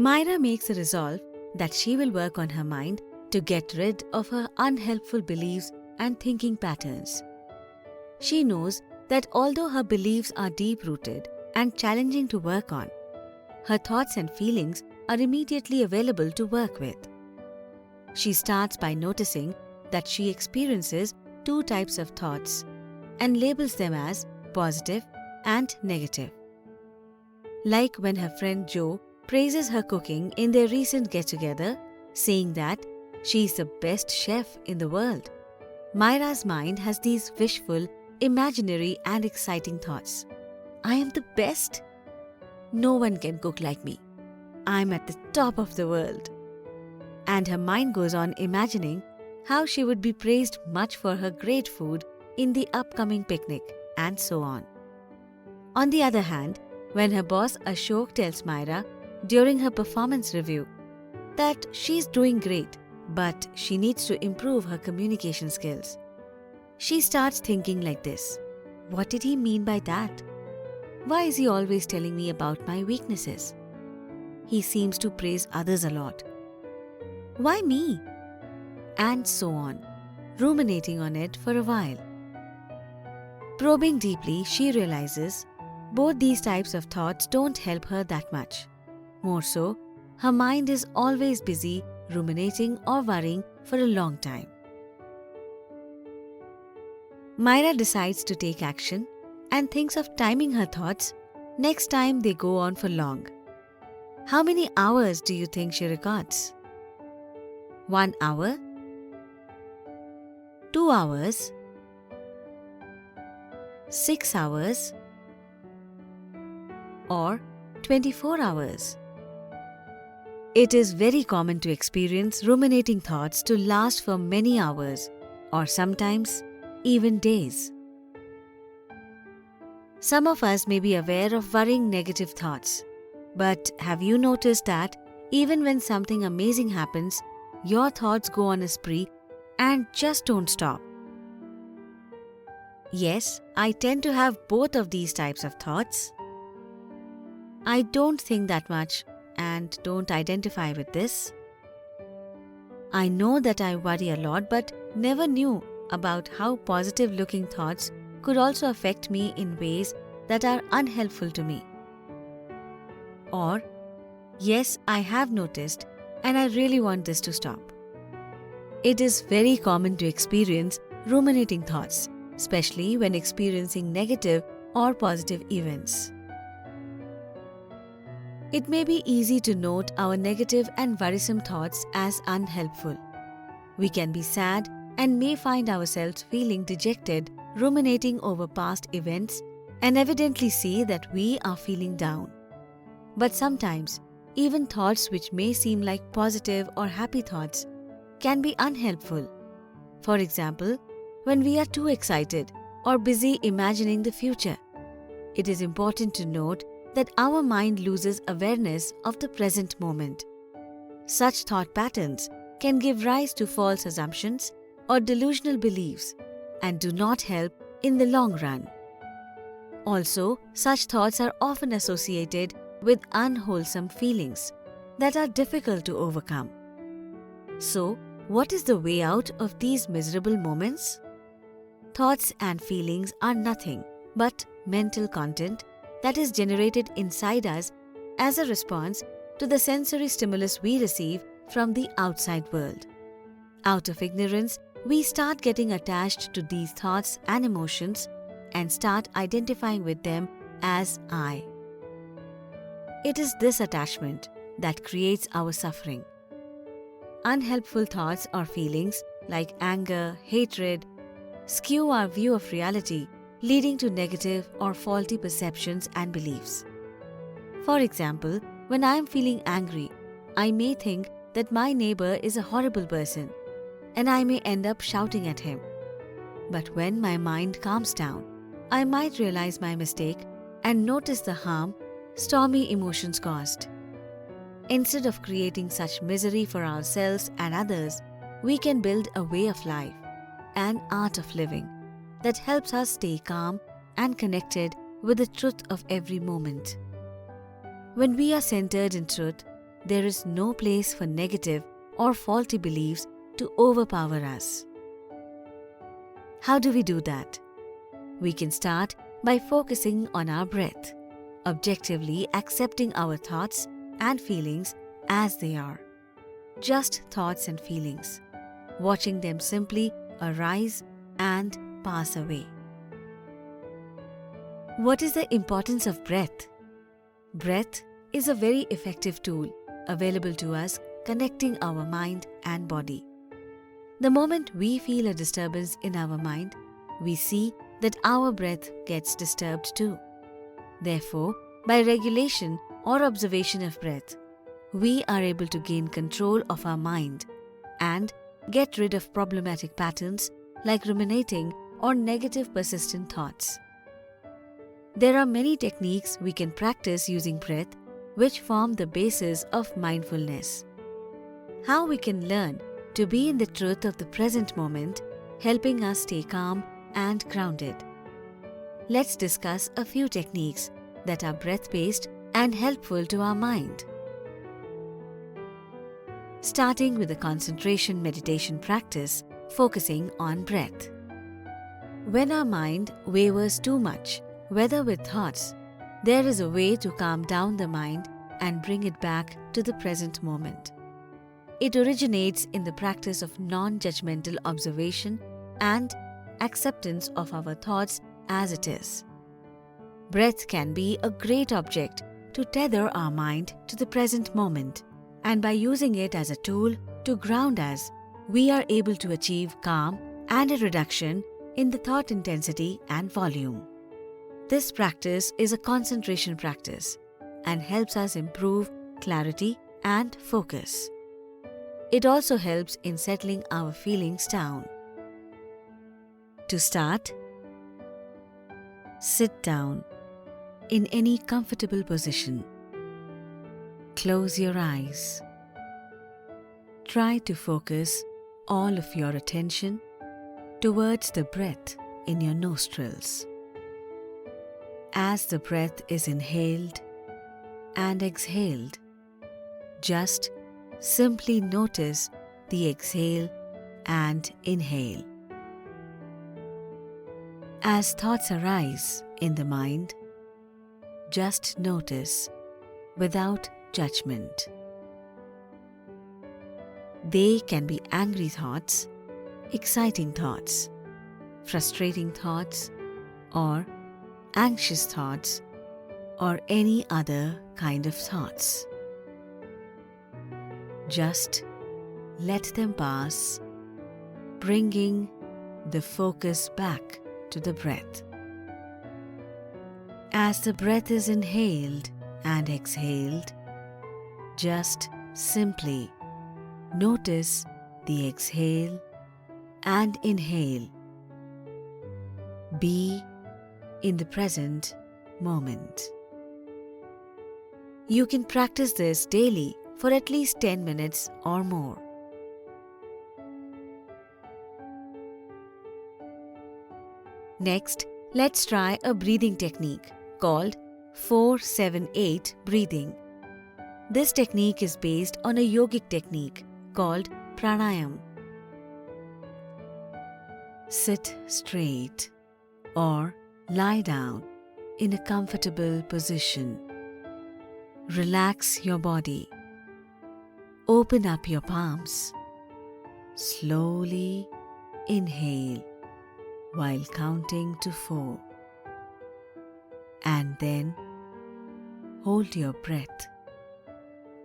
Myra makes a resolve that she will work on her mind to get rid of her unhelpful beliefs and thinking patterns. She knows that although her beliefs are deep-rooted and challenging to work on, her thoughts and feelings are immediately available to work with. She starts by noticing that she experiences two types of thoughts and labels them as positive and negative. Like when her friend Jo praises her cooking in their recent get-together, saying that she is the best chef in the world. Myra's mind has these wishful, imaginary and exciting thoughts. I am the best. No one can cook like me. I'm at the top of the world. And her mind goes on imagining how she would be praised much for her great food in the upcoming picnic, and so on. On the other hand, when her boss Ashok tells Myra during her performance review that she's doing great, but she needs to improve her communication skills, she starts thinking like this: what did he mean by that? Why is he always telling me about my weaknesses? He seems to praise others a lot. Why me? And so on, ruminating on it for a while. Probing deeply, she realizes both these types of thoughts don't help her that much. More so, her mind is always busy ruminating or worrying for a long time. Myra decides to take action and thinks of timing her thoughts next time they go on for long. How many hours do you think she records? 1 hour? 2 hours? 6 hours? Or 24 hours? It is very common to experience ruminating thoughts to last for many hours, or sometimes even days. Some of us may be aware of worrying negative thoughts, but have you noticed that even when something amazing happens, your thoughts go on a spree and just don't stop? Yes, I tend to have both of these types of thoughts. I don't think that much and don't identify with this. I know that I worry a lot, but never knew about how positive-looking thoughts could also affect me in ways that are unhelpful to me. Or, yes, I have noticed and I really want this to stop. It is very common to experience ruminating thoughts, especially when experiencing negative or positive events. It may be easy to note our negative and worrisome thoughts as unhelpful. We can be sad and may find ourselves feeling dejected, ruminating over past events, and evidently see that we are feeling down. But sometimes, even thoughts which may seem like positive or happy thoughts can be unhelpful. For example, when we are too excited or busy imagining the future, it is important to note that our mind loses awareness of the present moment. Such thought patterns can give rise to false assumptions or delusional beliefs and do not help in the long run. Also, such thoughts are often associated with unwholesome feelings that are difficult to overcome. So, what is the way out of these miserable moments? Thoughts and feelings are nothing but mental content that is generated inside us as a response to the sensory stimulus we receive from the outside world. Out of ignorance, we start getting attached to these thoughts and emotions and start identifying with them as I. It is this attachment that creates our suffering. Unhelpful thoughts or feelings like anger, hatred, skew our view of reality, leading to negative or faulty perceptions and beliefs. For example, when I am feeling angry, I may think that my neighbor is a horrible person, and I may end up shouting at him. But when my mind calms down, I might realize my mistake and notice the harm stormy emotions caused. Instead of creating such misery for ourselves and others, we can build a way of life, an art of living, that helps us stay calm and connected with the truth of every moment. When we are centered in truth, there is no place for negative or faulty beliefs to overpower us. How do we do that? We can start by focusing on our breath, objectively accepting our thoughts and feelings as they are. Just thoughts and feelings, watching them simply arise and pass away. What is the importance of breath? Breath is a very effective tool available to us connecting our mind and body. The moment we feel a disturbance in our mind, we see that our breath gets disturbed too. Therefore, by regulation or observation of breath, we are able to gain control of our mind and get rid of problematic patterns like ruminating or negative persistent thoughts. There are many techniques we can practice using breath which form the basis of mindfulness. How we can learn to be in the truth of the present moment, helping us stay calm and grounded. Let's discuss a few techniques that are breath-based and helpful to our mind. Starting with a concentration meditation practice, focusing on breath. When our mind wavers too much, whether with thoughts, there is a way to calm down the mind and bring it back to the present moment. It originates in the practice of non-judgmental observation and acceptance of our thoughts as it is. Breath can be a great object to tether our mind to the present moment, and by using it as a tool to ground us, we are able to achieve calm and a reduction in the thought intensity and volume. This practice is a concentration practice and helps us improve clarity and focus. It also helps in settling our feelings down. To start, sit down in any comfortable position. Close your eyes. Try to focus all of your attention towards the breath in your nostrils. As the breath is inhaled and exhaled, just simply notice the exhale and inhale. As thoughts arise in the mind, just notice without judgment. They can be angry thoughts, exciting thoughts, frustrating thoughts, or anxious thoughts, or any other kind of thoughts. Just let them pass, bringing the focus back to the breath. As the breath is inhaled and exhaled, just simply notice the exhale and inhale. Be in the present moment. You can practice this daily for at least 10 minutes or more. Next, let's try a breathing technique called 4-7-8 breathing. This technique is based on a yogic technique called pranayam. Sit straight or lie down in a comfortable position. Relax your body. Open up your palms. Slowly inhale while counting to 4. And then hold your breath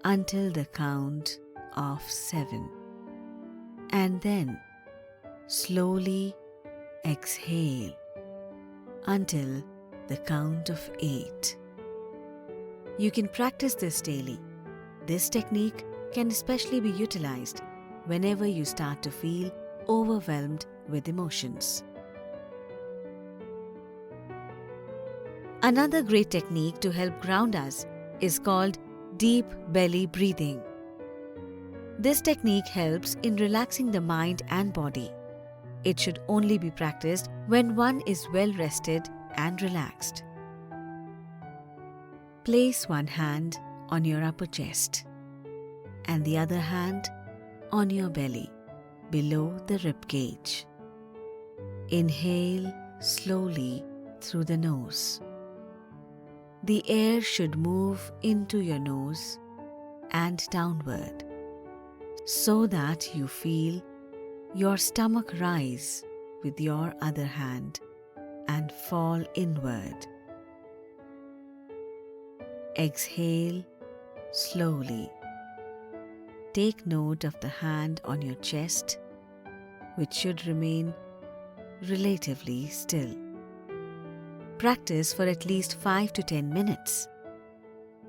until the count of 7. And then slowly exhale until the count of 8. You can practice this daily. This technique can especially be utilized whenever you start to feel overwhelmed with emotions. Another great technique to help ground us is called deep belly breathing. This technique helps in relaxing the mind and body. It should only be practiced when one is well rested and relaxed. Place one hand on your upper chest. and the other hand on your belly, below the rib cage. Inhale slowly through the nose. The air should move into your nose and downward, so that you feel your stomach rise with your other hand and fall inward. Exhale slowly. Take note of the hand on your chest, which should remain relatively still. Practice for at least 5 to 10 minutes.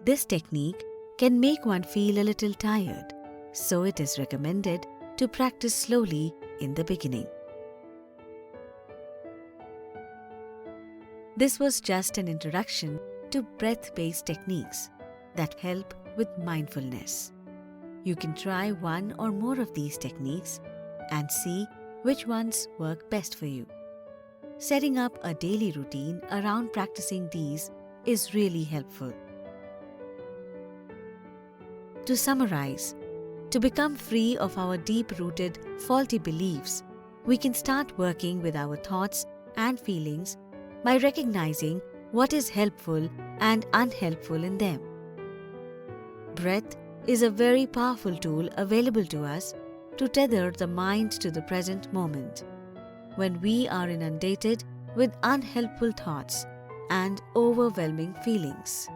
This technique can make one feel a little tired, so it is recommended to practice slowly in the beginning. This was just an introduction to breath-based techniques that help with mindfulness. You can try one or more of these techniques and see which ones work best for you. Setting up a daily routine around practicing these is really helpful. To summarize, to become free of our deep-rooted, faulty beliefs, we can start working with our thoughts and feelings by recognizing what is helpful and unhelpful in them. Breath is a very powerful tool available to us to tether the mind to the present moment when we are inundated with unhelpful thoughts and overwhelming feelings.